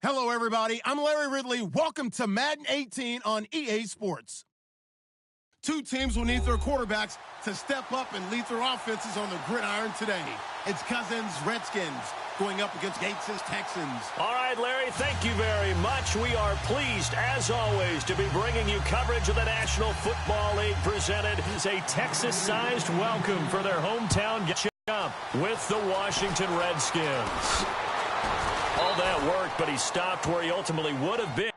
Hello, everybody. I'm Larry Ridley. Welcome to Madden 18 on EA Sports. Two teams will need their quarterbacks to step up and lead their offenses on the gridiron today. It's Cousins' Redskins going up against Gates' Texans. All right, Larry, thank you very much. We are pleased, as always, to be bringing you coverage of the National Football League presented as a Texas-sized welcome for their hometown matchup with the Washington Redskins. All that worked, but he stopped where he ultimately would have been.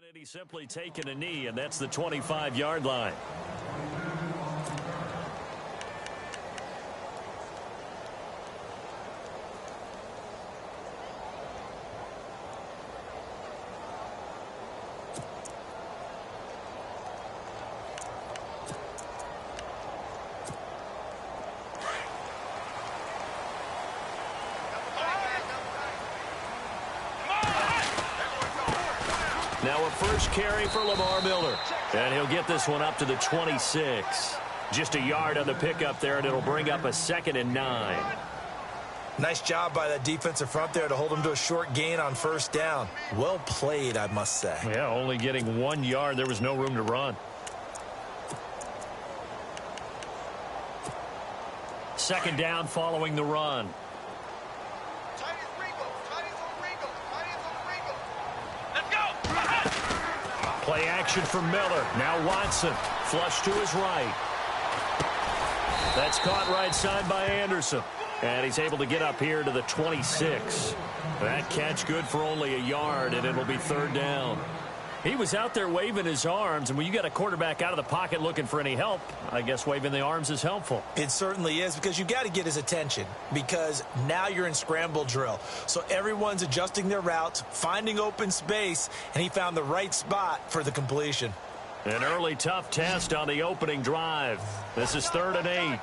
And he's simply taken a knee, and that's the 25-yard line. Now a first carry for Lamar Miller. And he'll get this one up to the 26. Just a yard on the pickup there, and it'll bring up a 2nd and 9. Nice job by that defensive front there to hold him to a short gain on first down. Well played, I must say. Yeah, only getting 1 yard. There was no room to run. Second down following the run. Play action for Miller. Now Watson. Flush to his right. That's caught right side by Anderson. And he's able to get up here to the 26. That catch good for only a yard, and it'll be 3rd down. He was out there waving his arms, and when you got a quarterback out of the pocket looking for any help, I guess waving the arms is helpful. It certainly is, because you got to get his attention, because now you're in scramble drill. So everyone's adjusting their routes, finding open space, and he found the right spot for the completion. An early tough test on the opening drive. This is 3rd and 8.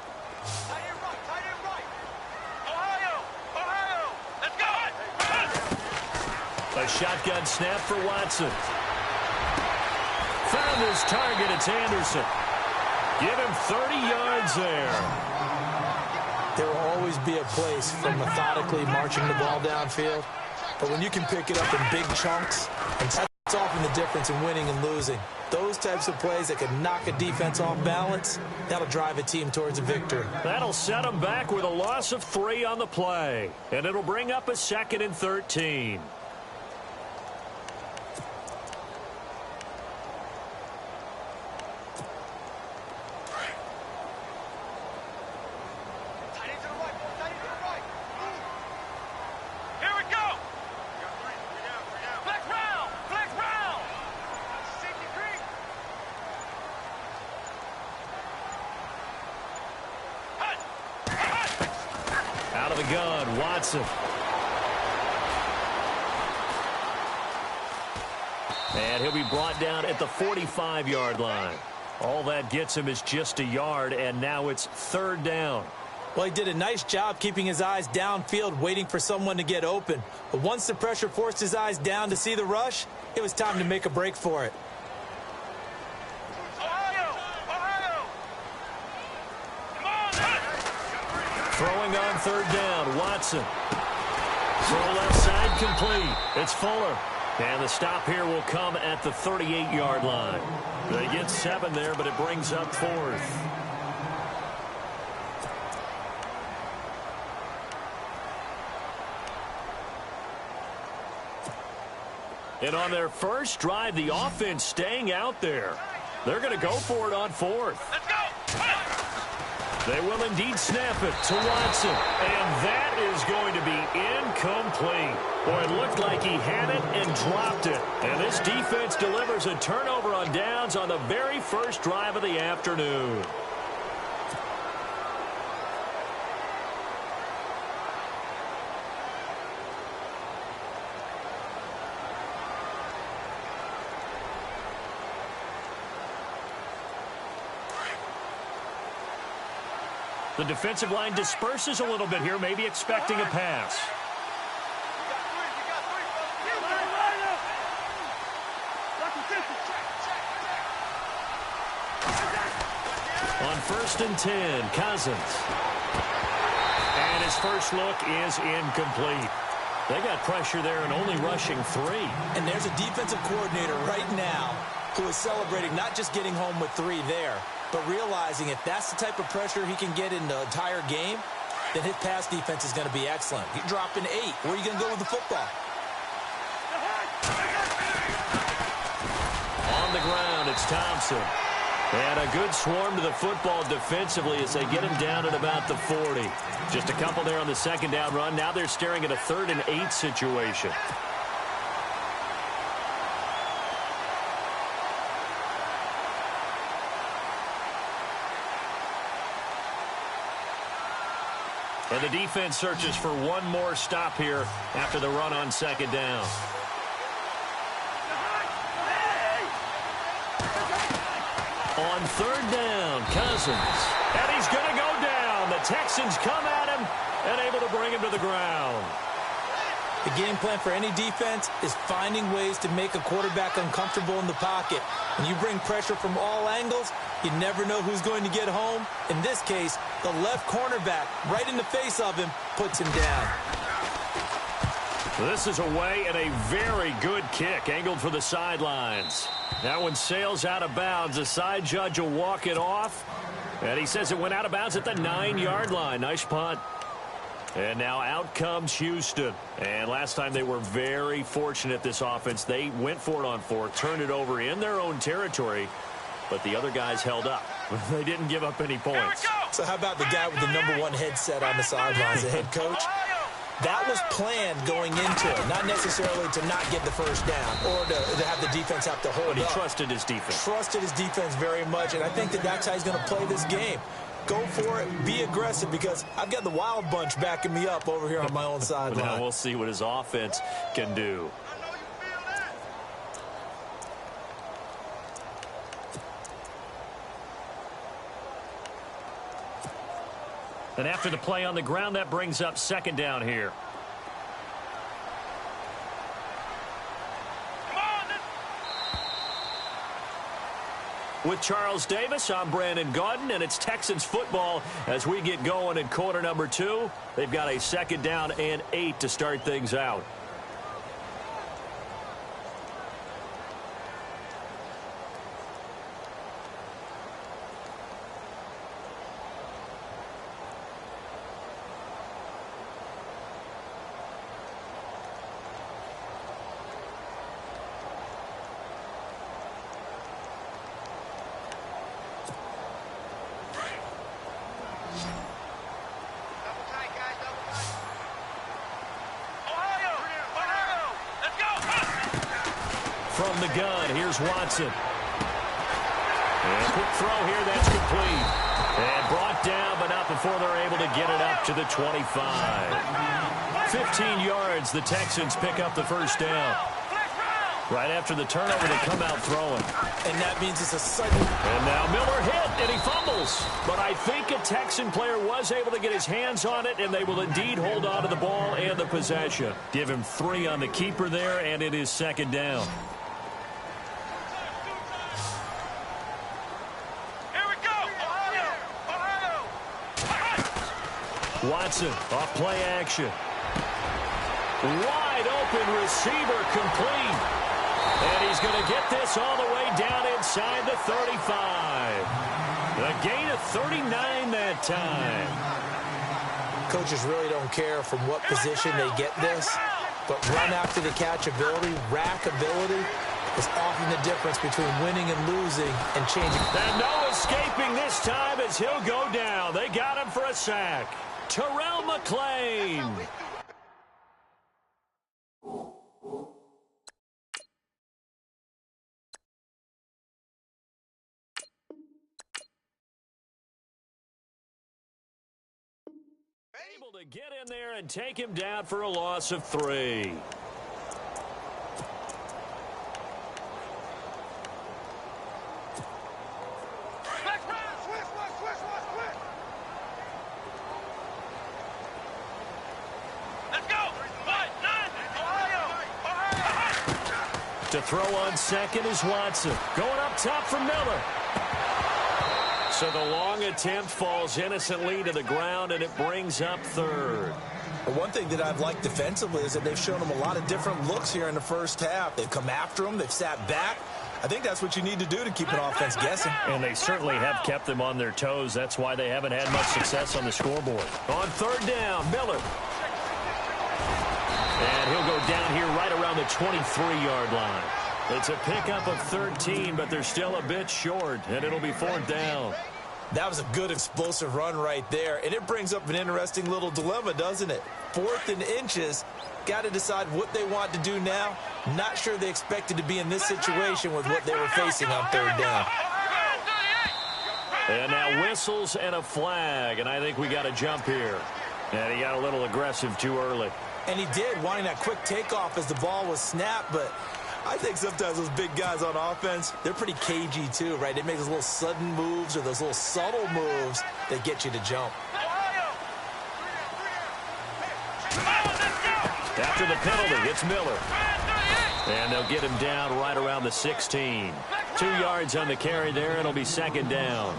A shotgun snap for Watson. Found his target. It's Anderson. Give him 30 yards there. There will always be a place for methodically marching the ball downfield. But when you can pick it up in big chunks, and that's often the difference in winning and losing. Those types of plays that can knock a defense off balance, that'll drive a team towards a victory. That'll set them back with a loss of 3 on the play. And it'll bring up a 2nd and 13. Out of the gun, Watson. And he'll be brought down at the 45-yard line. All that gets him is just a yard, and now it's 3rd down. Well, he did a nice job keeping his eyes downfield, waiting for someone to get open. But once the pressure forced his eyes down to see the rush, it was time to make a break for it. Throwing on 3rd down, Watson. Throw left side complete. It's Fuller. And the stop here will come at the 38-yard line. They get 7 there, but it brings up 4th. And on their first drive, the offense staying out there. They're going to go for it on fourth. Let's go. They will indeed snap it to Watson. And that is going to be incomplete. Boy, it looked like he had it and dropped it. And this defense delivers a turnover on downs on the very first drive of the afternoon. The defensive line disperses a little bit here, maybe expecting a pass. On 1st and 10, Cousins. And his first look is incomplete. They got pressure there and only rushing 3. And there's a defensive coordinator right now who is celebrating not just getting home with 3 there, but realizing if that's the type of pressure he can get in the entire game, then his pass defense is going to be excellent. He dropped an 8. Where are you going to go with the football? On the ground, it's Thompson. And a good swarm to the football defensively as they get him down at about the 40. Just a couple there on the second down run. Now they're staring at a 3rd and 8 situation. And the defense searches for one more stop here after the run on second down. On 3rd down, Cousins. And he's going to go down. The Texans come at him and able to bring him to the ground. The game plan for any defense is finding ways to make a quarterback uncomfortable in the pocket. When you bring pressure from all angles, you never know who's going to get home. In this case, the left cornerback, right in the face of him, puts him down. This is away and a very good kick, angled for the sidelines. That one sails out of bounds. The side judge will walk it off. And he says it went out of bounds at the 9-yard line. Nice punt. And now out comes Houston. And last time they were very fortunate, this offense. They went for it on 4, turned it over in their own territory. But the other guys held up. They didn't give up any points. So how about the guy with the #1 headset on the sidelines, the head coach? That was planned going into it, not necessarily to not get the first down or to have the defense have to hold up. But he trusted his defense. Trusted his defense very much, and I think that's how he's going to play this game. Go for it, be aggressive, because I've got the wild bunch backing me up over here on my own sideline. Now we'll see what his offense can do. And after the play on the ground, that brings up 2nd down here. With Charles Davis, I'm Brandon Gaudin, and it's Texans football as we get going in quarter number 2. They've got a 2nd down and 8 to start things out. From the gun, here's Watson. And a quick throw here, that's complete. And brought down, but not before they're able to get it up to the 25. 15 yards, the Texans pick up the first down. Right after the turnover, they come out throwing. And that means it's a sudden. And now Miller hit, and he fumbles. But I think a Texan player was able to get his hands on it, and they will indeed hold on to the ball and the possession. Give him 3 on the keeper there, and it is 2nd down. Watson off play action. Wide open receiver complete. And he's going to get this all the way down inside the 35. A gain of 39 that time. Coaches really don't care from what position they get this. but run after the catch ability, rack ability, is often the difference between winning and losing and changing. And no escaping this time as he'll go down. They got him for a sack. Terrell McClain. Able to get in there and take him down for a loss of 3. To throw on second is Watson. Going up top for Miller. So the long attempt falls innocently to the ground, and it brings up third. Well, one thing that I've liked defensively is that they've shown them a lot of different looks here in the first half. They've come after them. They've sat back. I think that's what you need to do to keep an offense guessing. And they certainly have kept them on their toes. That's why they haven't had much success on the scoreboard. On third down, Miller. And he'll go down here right around the 23-yard line. It's a pickup of 13, but they're still a bit short, and it'll be fourth down. That was a good explosive run right there, and it brings up an interesting little dilemma, doesn't it? 4th and inches, got to decide what they want to do now. Not sure they expected to be in this situation with what they were facing on third down. And now whistles and a flag, and I think we got a jump here. And he got a little aggressive too early. And he did, wanting that quick takeoff as the ball was snapped, but I think sometimes those big guys on offense, they're pretty cagey too, right? They make those little sudden moves or those little subtle moves that get you to jump. After the penalty, it's Miller. And they'll get him down right around the 16. 2 yards on the carry there, and it'll be second down.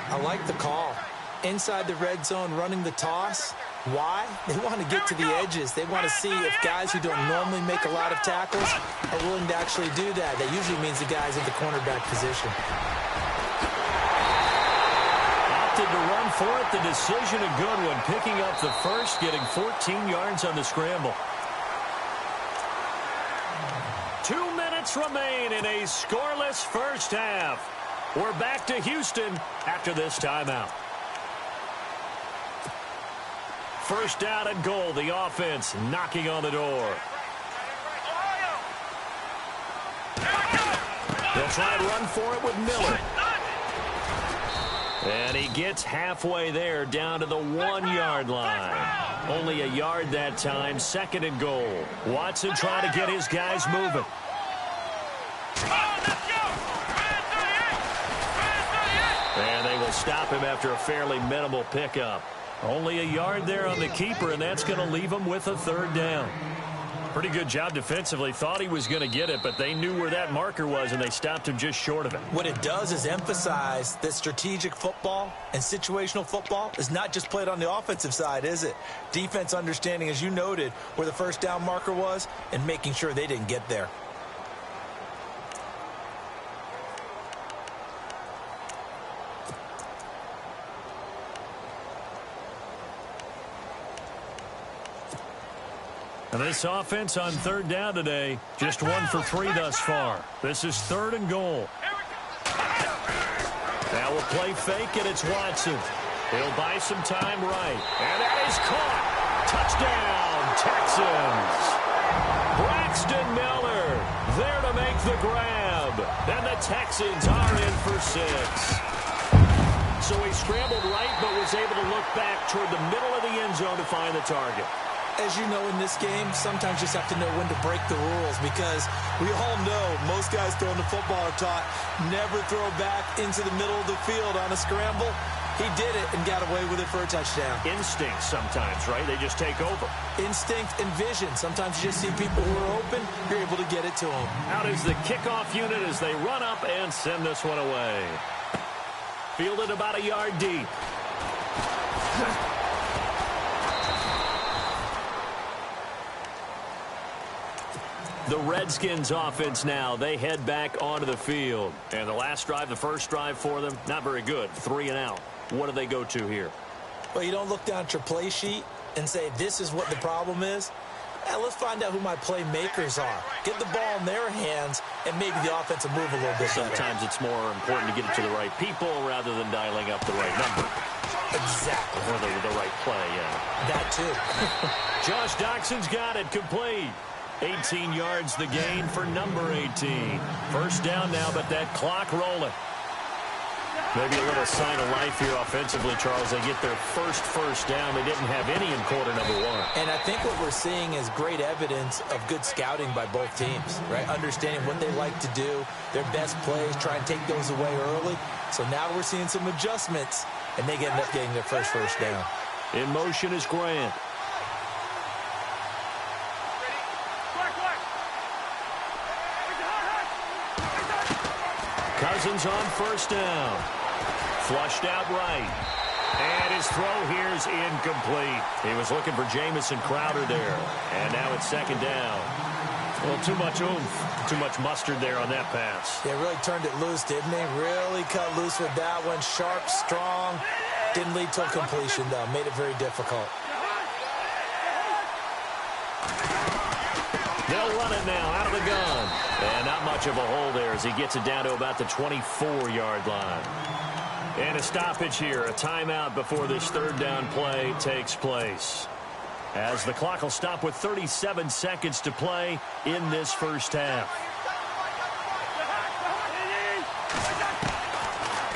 I like the call. Inside the red zone, running the toss. Why? They want to get to the edges. They want to see if guys who don't normally make a lot of tackles are willing to actually do that. That usually means the guys at the cornerback position. Opted to run for it. The decision a good one. Picking up the first, getting 14 yards on the scramble. 2 minutes remain in a scoreless first half. We're back to Houston after this timeout. First down and goal. The offense knocking on the door. They'll try and run for it with Miller. And he gets halfway there, down to the 1-yard line. Only a yard that time, second and goal. Watson trying to get his guys moving. And they will stop him after a fairly minimal pickup. Only a yard there on the keeper, and that's going to leave him with a third down. Pretty good job defensively. Thought he was going to get it, but they knew where that marker was, and they stopped him just short of it. What it does is emphasize that strategic football and situational football is not just played on the offensive side, is it? Defense understanding, as you noted, where the first down marker was and making sure they didn't get there. And this offense on third down today, just 1 for 3 thus far. This is third and goal. Now we'll play fake, and it's Watson. He'll buy some time right. And that is caught. Touchdown, Texans. Braxton Miller there to make the grab. And the Texans are in for 6. So he scrambled right, but was able to look back toward the middle of the end zone to find the target. As you know, in this game, sometimes you just have to know when to break the rules, because we all know most guys throwing the football are taught never throw back into the middle of the field on a scramble. He did it and got away with it for a touchdown. Instinct sometimes, right? They just take over. Instinct and vision. Sometimes you just see people who are open, you're able to get it to them. Out is the kickoff unit as they run up and send this one away. Fielded about a yard deep. The Redskins offense now, they head back onto the field. And the last drive, the first drive for them, not very good. 3 and out. What do they go to here? Well, you don't look down at your play sheet and say this is what the problem is. let's find out who my playmakers are. Get the ball in their hands, and maybe the offense will move a little bit better. Sometimes it's more important to get it to the right people rather than dialing up the right number. Exactly. Or the right play, yeah. That too. Josh Doxson's got it complete. 18 yards the gain for number 18. First down now, but that clock rolling. Maybe a little sign of life here offensively, Charles. They get their first down. They didn't have any in quarter number one. And I think what we're seeing is great evidence of good scouting by both teams, right? Understanding what they like to do, their best plays, try and take those away early. So now we're seeing some adjustments, and they end up getting their first down. In motion is Grant. Cousins on first down. Flushed out right. And his throw here's incomplete. He was looking for Jamison Crowder there. And now it's second down. Well, too much oomph, too much mustard there on that pass. Yeah, really turned it loose, didn't he? Really cut loose with that one. Sharp, strong. Didn't lead to a completion, though. Made it very difficult. They'll run it now out of the gun. And not much of a hole there as he gets it down to about the 24-yard line. And a stoppage here, a timeout before this third down play takes place. As the clock will stop with 37 seconds to play in this first half.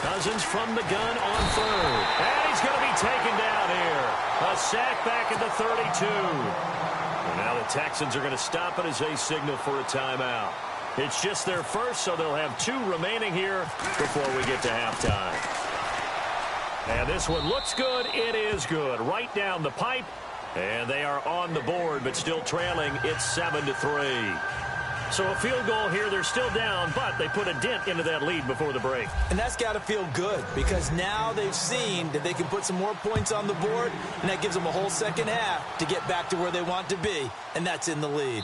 Cousins from the gun on third. And he's going to be taken down here. A sack back at the 32. And now the Texans are going to stop it as they signal for a timeout. It's just their first, so they'll have 2 remaining here before we get to halftime. And this one looks good. It is good. Right down the pipe. And they are on the board, but still trailing. It's 7-3. So a field goal here. They're still down, but they put a dent into that lead before the break. And that's got to feel good because now they've seen that they can put some more points on the board, and that gives them a whole second half to get back to where they want to be, and that's in the lead.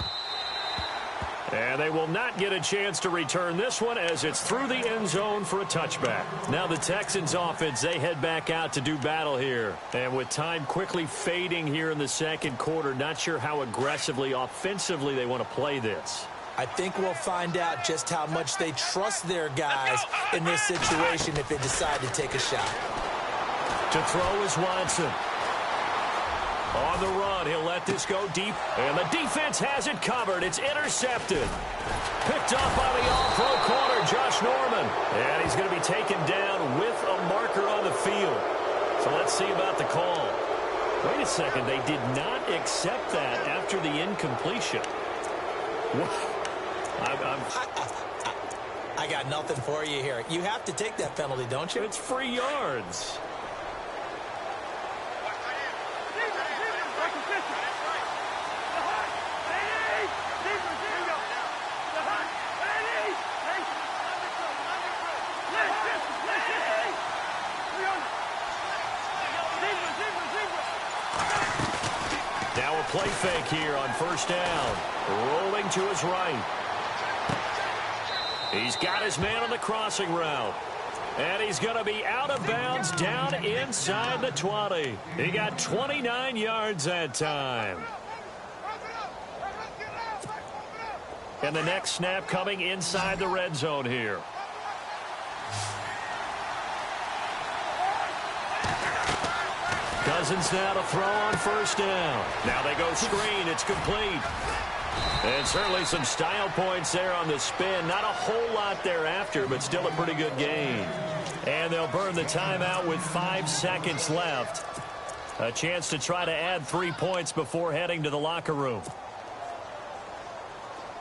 And they will not get a chance to return this one as it's through the end zone for a touchback. Now the Texans offense, they head back out to do battle here. And with time quickly fading here in the second quarter, not sure how aggressively, offensively they want to play this. I think we'll find out just how much they trust their guys in this situation if they decide to take a shot. To throw is Watson. On the run, he'll let this go deep, and the defense has it covered. It's intercepted. Picked up by the all-pro corner, Josh Norman. And he's going to be taken down with a marker on the field. So let's see about the call. Wait a second, they did not accept that after the incompletion. I got nothing for you here. You have to take that penalty, don't you? It's free yards. Now a play fake here on first down. Rolling to his right. He's got his man on the crossing route. And he's going to be out of bounds down inside the 20. He got 29 yards that time. And the next snap coming inside the red zone here. Cousins now to throw on first down. Now they go screen. It's complete. And certainly some style points there on the spin. Not a whole lot thereafter, but still a pretty good gain. And they'll burn the timeout with 5 seconds left. A chance to try to add 3 points before heading to the locker room.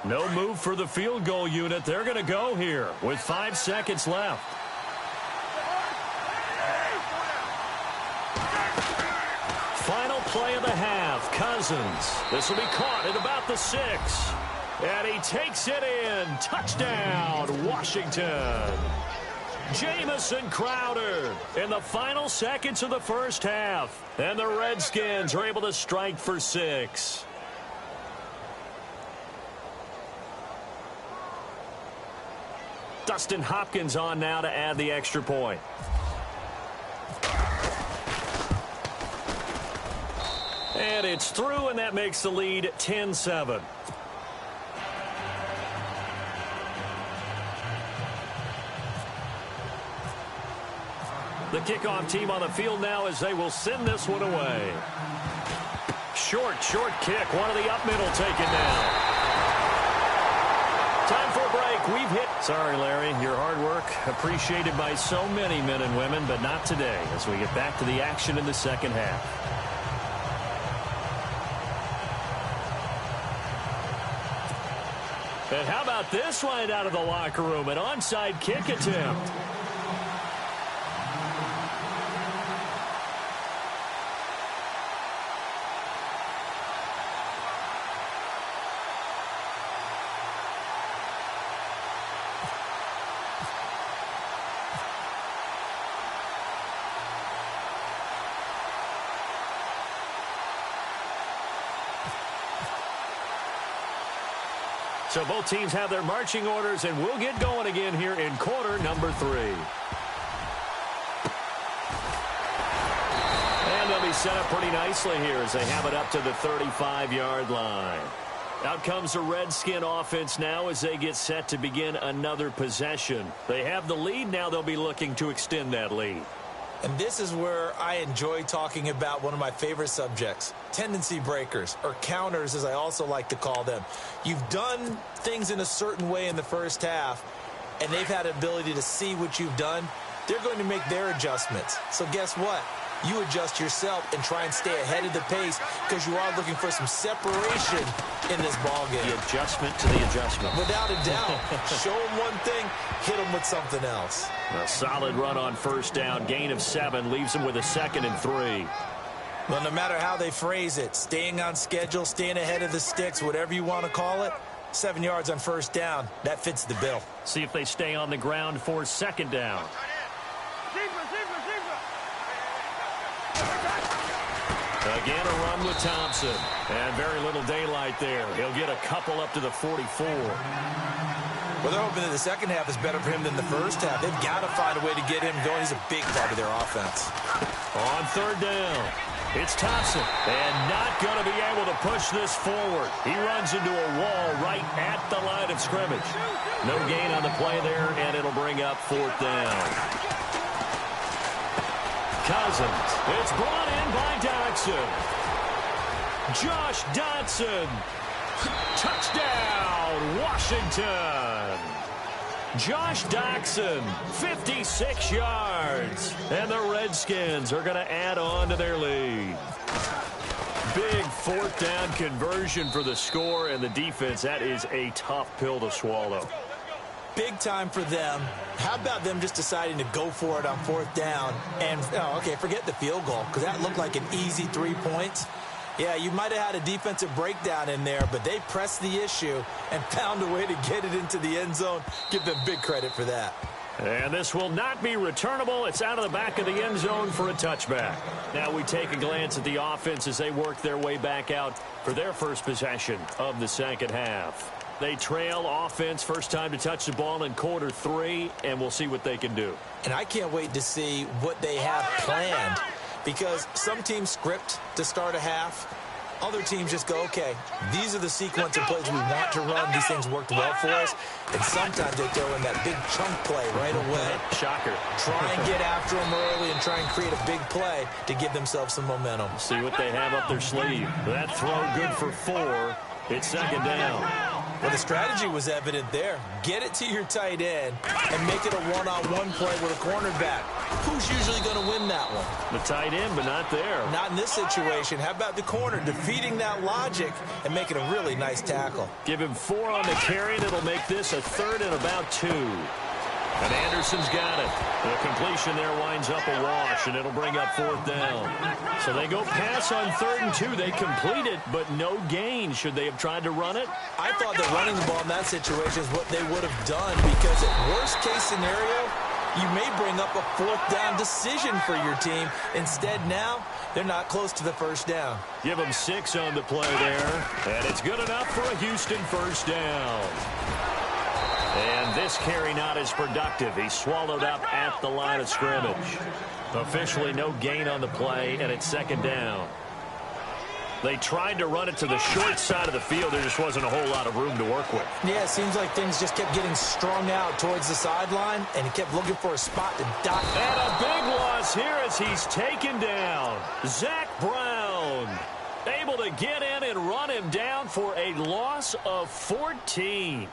No move for the field goal unit. They're going to go here with 5 seconds left. Final play of the half. Cousins. This will be caught at about the 6. And he takes it in. Touchdown, Washington. Jamison Crowder in the final seconds of the first half. And the Redskins are able to strike for 6. Dustin Hopkins on now to add the extra point. And it's through, and that makes the lead 10-7. The kickoff team on the field now as they will send this one away. Short kick. One of the up middle taken down. Time for a break. We've hit. Sorry, Larry. Your hard work appreciated by so many men and women, but not today as we get back to the action in the second half. And how about this one out of the locker room? An onside kick attempt. So both teams have their marching orders, and we'll get going again here in quarter number 3. And they'll be set up pretty nicely here as they have it up to the 35-yard line. Out comes the Redskin offense now as they get set to begin another possession. They have the lead. Now they'll be looking to extend that lead. And this is where I enjoy talking about one of my favorite subjects, tendency breakers, or counters as I also like to call them. You've done things in a certain way in the first half, and they've had an ability to see what you've done. They're going to make their adjustments. So guess what? You adjust yourself and try and stay ahead of the pace because you are looking for some separation in this ballgame. The adjustment to the adjustment. Without a doubt. Show them one thing, hit them with something else. A solid run on first down. Gain of 7 leaves them with a 2nd and 3. Well, no matter how they phrase it, staying on schedule, staying ahead of the sticks, whatever you want to call it, 7 yards on first down, that fits the bill. See if they stay on the ground for 2nd down. Again, a run with Thompson. And very little daylight there. He'll get a couple up to the 44. Well, they're hoping that the second half is better for him than the first half. They've got to find a way to get him going. He's a big part of their offense. On 3rd down, it's Thompson. And not going to be able to push this forward. He runs into a wall right at the line of scrimmage. No gain on the play there, and it'll bring up 4th down. Cousins. It's brought in by Dodson. Josh Dodson. Touchdown, Washington. Josh Dodson, 56 yards. And the Redskins are going to add on to their lead. Big 4th down conversion for the score, and the defense, that is a tough pill to swallow. Big time for them. How about them just deciding to go for it on 4th down? And, okay, forget the field goal, because that looked like an easy 3 points. Yeah, you might have had a defensive breakdown in there, but they pressed the issue and found a way to get it into the end zone. Give them big credit for that. And this will not be returnable. It's out of the back of the end zone for a touchback. Now we take a glance at the offense as they work their way back out for their first possession of the second half. They trail offense, first time to touch the ball in quarter 3, and we'll see what they can do. And I can't wait to see what they have planned, because some teams script to start a half. Other teams just go, okay, these are the sequence of plays we want to run. These things worked well for us. And sometimes they throw in that big chunk play right away. Shocker. Try and get after them early and try and create a big play to give themselves some momentum. See what they have up their sleeve. That throw good for 4. It's 2nd down. Well, the strategy was evident there. Get it to your tight end and make it a one-on-one play with a cornerback. Who's usually going to win that one? The tight end, but not there. Not in this situation. How about the corner defeating that logic and making a really nice tackle? Give him 4 on the carry, and it'll make this a 3rd and about 2. And Anderson's got it. The completion there winds up a wash, and it'll bring up 4th down. So they go pass on 3rd and 2. They complete it, but no gain. Should they have tried to run it? I thought that running the ball in that situation is what they would have done, because at worst-case scenario, you may bring up a 4th down decision for your team. Instead, now, they're not close to the first down. Give them 6 on the play there, and it's good enough for a Houston first down. And this carry not as productive. He's swallowed up at the line of scrimmage. Officially no gain on the play, and it's 2nd down. They tried to run it to the short side of the field. There just wasn't a whole lot of room to work with. Yeah, it seems like things just kept getting strung out towards the sideline, and he kept looking for a spot to dot. And a big loss here as he's taken down. Zach Brown able to get in and run him down for a loss of 14.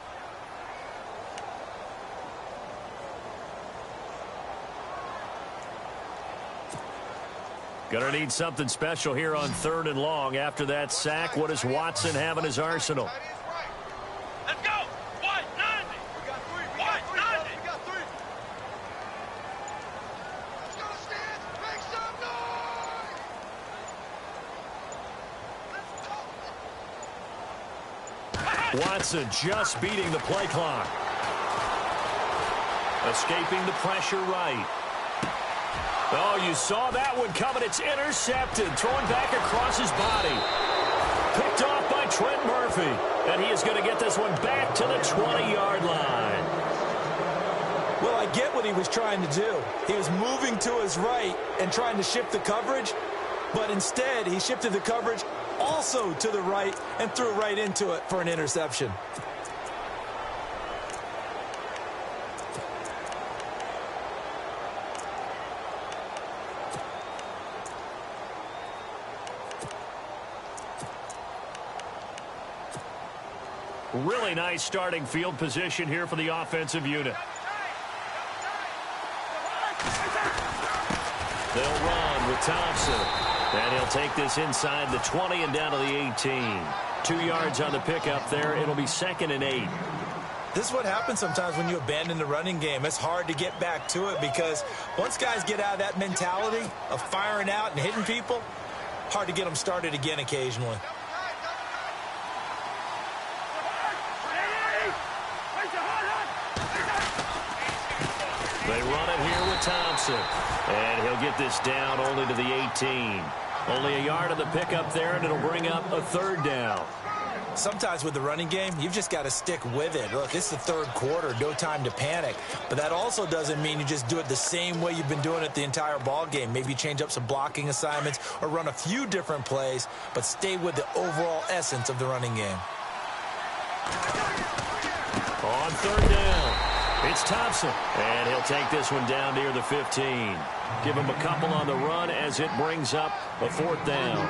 Gonna need something special here on 3rd and long. After that sack, what does Watson have in his arsenal? Let's go! 190! We got 3! 190! We got 3! Let's go, Stans! Make some noise! Watson just beating the play clock. Escaping the pressure right. Oh, you saw that one coming. It's intercepted. Thrown back across his body. Picked off by Trent Murphy. And he is going to get this one back to the 20-yard line. Well, I get what he was trying to do. He was moving to his right and trying to shift the coverage, but instead he shifted the coverage also to the right and threw right into it for an interception. Really nice starting field position here for the offensive unit. They'll run with Thompson. And he'll take this inside the 20 and down to the 18. 2 yards on the pickup there. It'll be 2nd and 8. This is what happens sometimes when you abandon the running game. It's hard to get back to it because once guys get out of that mentality of firing out and hitting people, hard to get them started again occasionally. They run it here with Thompson. And he'll get this down only to the 18. Only a yard on the pickup there, and it'll bring up a 3rd down. Sometimes with the running game, you've just got to stick with it. Look, it's the 3rd quarter, no time to panic. But that also doesn't mean you just do it the same way you've been doing it the entire ball game. Maybe change up some blocking assignments or run a few different plays, but stay with the overall essence of the running game. On 3rd down. It's Thompson, and he'll take this one down near the 15. Give him a couple on the run as it brings up a 4th down.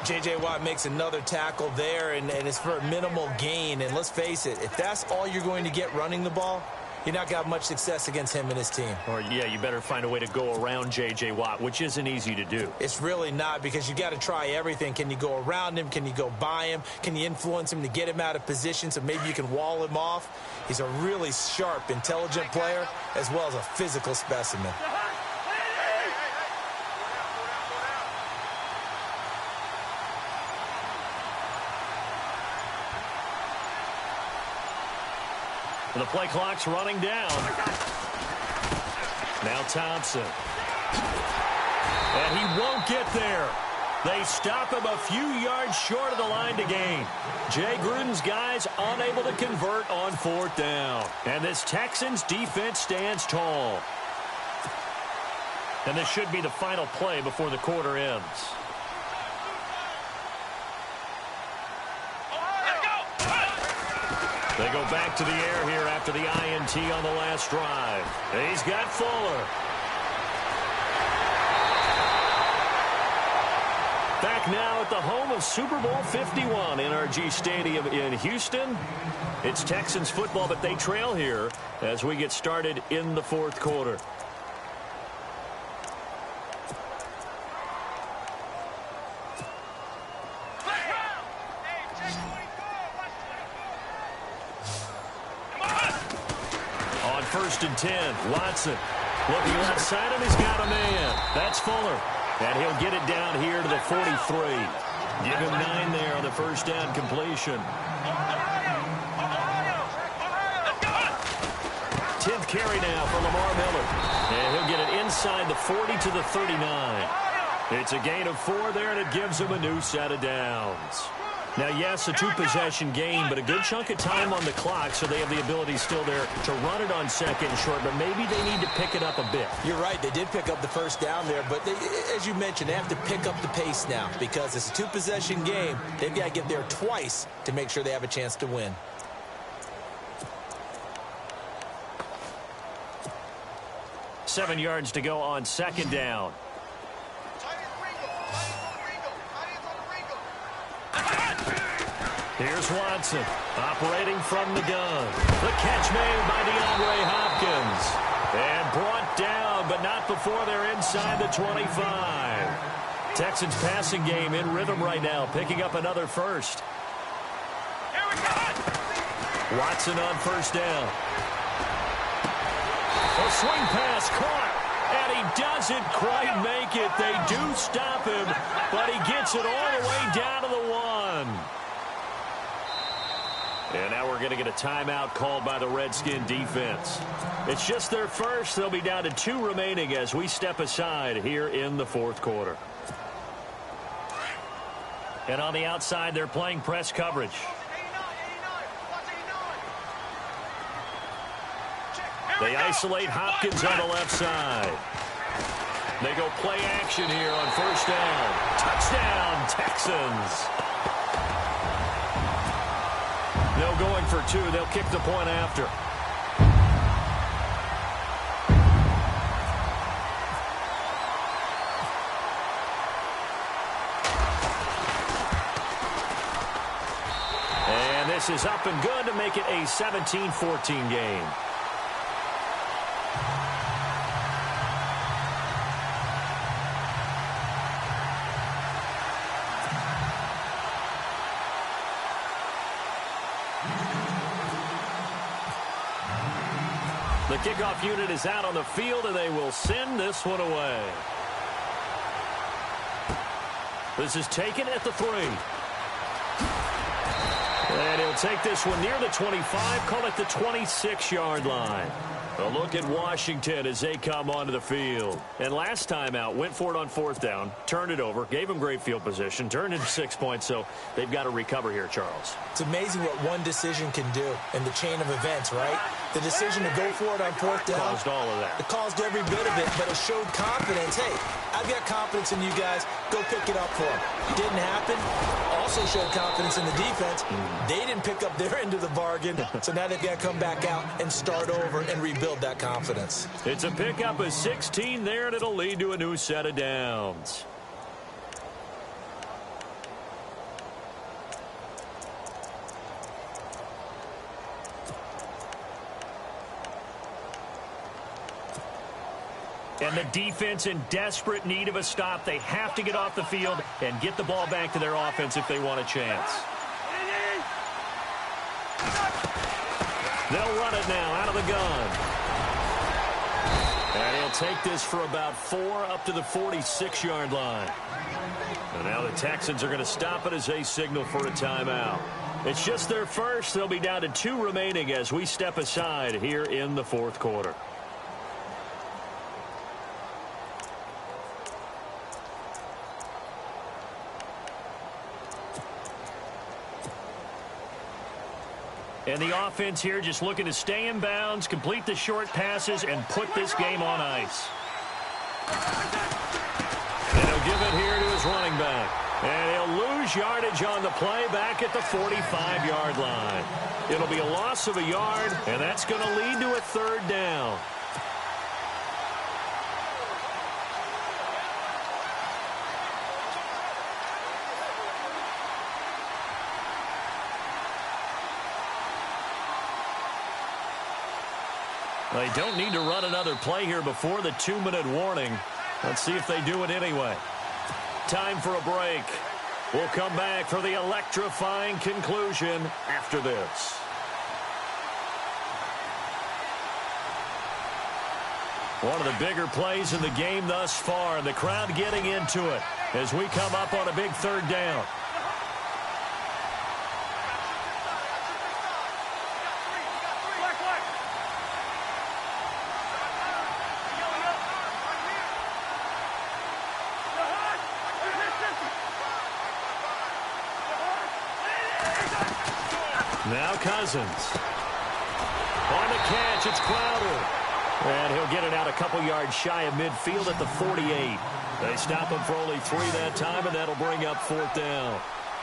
J.J. Watt makes another tackle there, and it's for a minimal gain. And let's face it, if that's all you're going to get running the ball, you're not going to have much success against him and his team. Or, yeah, you better find a way to go around J.J. Watt, which isn't easy to do. It's really not because you got to try everything. Can you go around him? Can you go by him? Can you influence him to get him out of position so maybe you can wall him off? He's a really sharp, intelligent player as well as a physical specimen. The play clock's running down. Now Thompson. And he won't get there. They stop him a few yards short of the line to gain. Jay Gruden's guys unable to convert on 4th down. And this Texans defense stands tall. And this should be the final play before the quarter ends. They go back to the air here after the INT on the last drive. He's got Fuller. Back now at the home of Super Bowl 51, NRG Stadium in Houston. It's Texans football, but they trail here as we get started in the 4th quarter. On 1st and 10, Watson looking outside, and he's got a man. That's Fuller. And he'll get it down here to the 43. Give him 9 there on the 1st down completion. 10th carry now for Lamar Miller. And he'll get it inside the 40 to the 39. It's a gain of 4 there, and it gives him a new set of downs. Now, yes, a two-possession game, but a good chunk of time on the clock, so they have the ability still there to run it on second and short, but maybe they need to pick it up a bit. You're right. They did pick up the first down there, but as you mentioned, they have to pick up the pace now because it's a two-possession game. They've got to get there twice to make sure they have a chance to win. Seven yards to go on second down. Here's Watson, operating from the gun. The catch made by DeAndre Hopkins. And brought down, but not before they're inside the 25. Texans passing game in rhythm right now, picking up another first. Here we go. Watson on first down. A swing pass caught, and he doesn't quite make it. They do stop him, but he gets it all the way down to the one. And now we're going to get a timeout called by the Redskin defense. It's just their first. They'll be down to 2 remaining as we step aside here in the fourth quarter. And on the outside, they're playing press coverage. They isolate Hopkins on the left side. They go play action here on first down. Touchdown, Texans. No going for 2. They'll kick the point after. And this is up and good to make it a 17-14 game. The kickoff unit is out on the field, and they will send this one away. This is taken at the 3. And he'll take this one near the 25, call it the 26-yard line. A look at Washington as they come onto the field. And last time out, went for it on fourth down, turned it over, gave them great field position, turned into 6 points, so they've got to recover here, Charles. It's amazing what one decision can do in the chain of events, right? The decision to go for it on fourth down. Caused all of that. It caused every bit of it, but it showed confidence. Hey, I've got confidence in you guys. Go pick it up for them. Didn't happen. Also showed confidence in the defense. They didn't pick up their end of the bargain, so now they've got to come back out and start over and rebuild that confidence. It's a pickup of 16 there, and it'll lead to a new set of downs. And the defense in desperate need of a stop. They have to get off the field and get the ball back to their offense if they want a chance. They'll run it now out of the gun. And he'll take this for about 4 up to the 46-yard line. And now the Texans are going to stop it as they signal for a timeout. It's just their first. They'll be down to 2 remaining as we step aside here in the fourth quarter. And the offense here just looking to stay in bounds, complete the short passes, and put this game on ice. And he'll give it here to his running back. And he'll lose yardage on the play back at the 45-yard line. It'll be a loss of a yard, and that's going to lead to a third down. They don't need to run another play here before the 2-minute warning. Let's see if they do it anyway. Time for a break. We'll come back for the electrifying conclusion after this. One of the bigger plays in the game thus far, and the crowd getting into it as we come up on a big third down. Now Cousins. On the catch, it's Crowder. And he'll get it out a couple yards shy of midfield at the 48. They stop him for only 3 that time, and that'll bring up 4th down.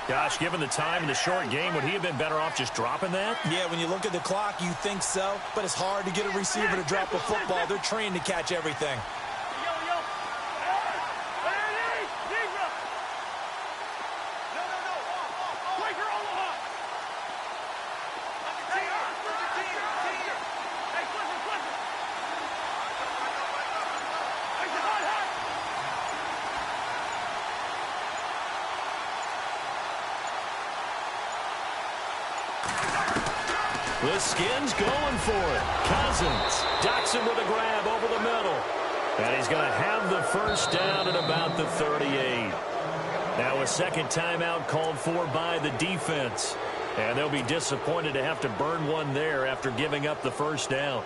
Gosh, given the time in the short game, would he have been better off just dropping that? Yeah, when you look at the clock, you think so, but it's hard to get a receiver to drop a football. They're trained to catch everything. The Skins going for it. Cousins ducks him with a grab over the middle. And he's going to have the first down at about the 38. Now a second timeout called for by the defense. And they'll be disappointed to have to burn one there after giving up the first down.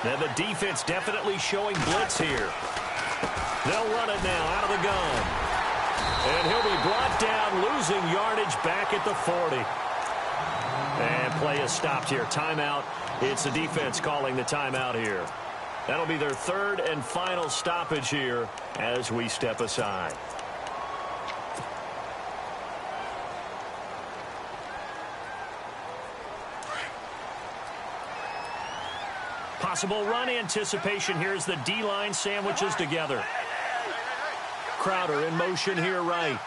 Now the defense definitely showing blitz here. They'll run it now out of the gun. And he'll be brought down, losing yardage back at the 40. And play is stopped here. Timeout. It's the defense calling the timeout here. That'll be their 3rd and final stoppage here as we step aside. Possible run anticipation here as the D-line sandwiches together. Crowder in motion here right.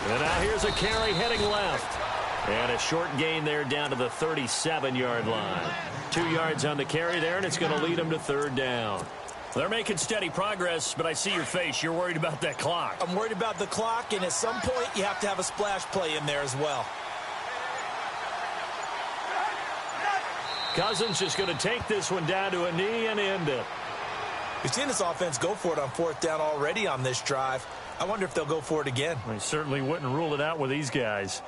And now here's a carry heading left. And a short gain there down to the 37-yard line. 2 yards on the carry there, and it's going to lead them to 3rd down. They're making steady progress, but I see your face. You're worried about that clock. I'm worried about the clock, and at some point you have to have a splash play in there as well. Cousins just going to take this one down to a knee and end it. We've seen this offense go for it on 4th down already on this drive. I wonder if they'll go for it again. I certainly wouldn't rule it out with these guys.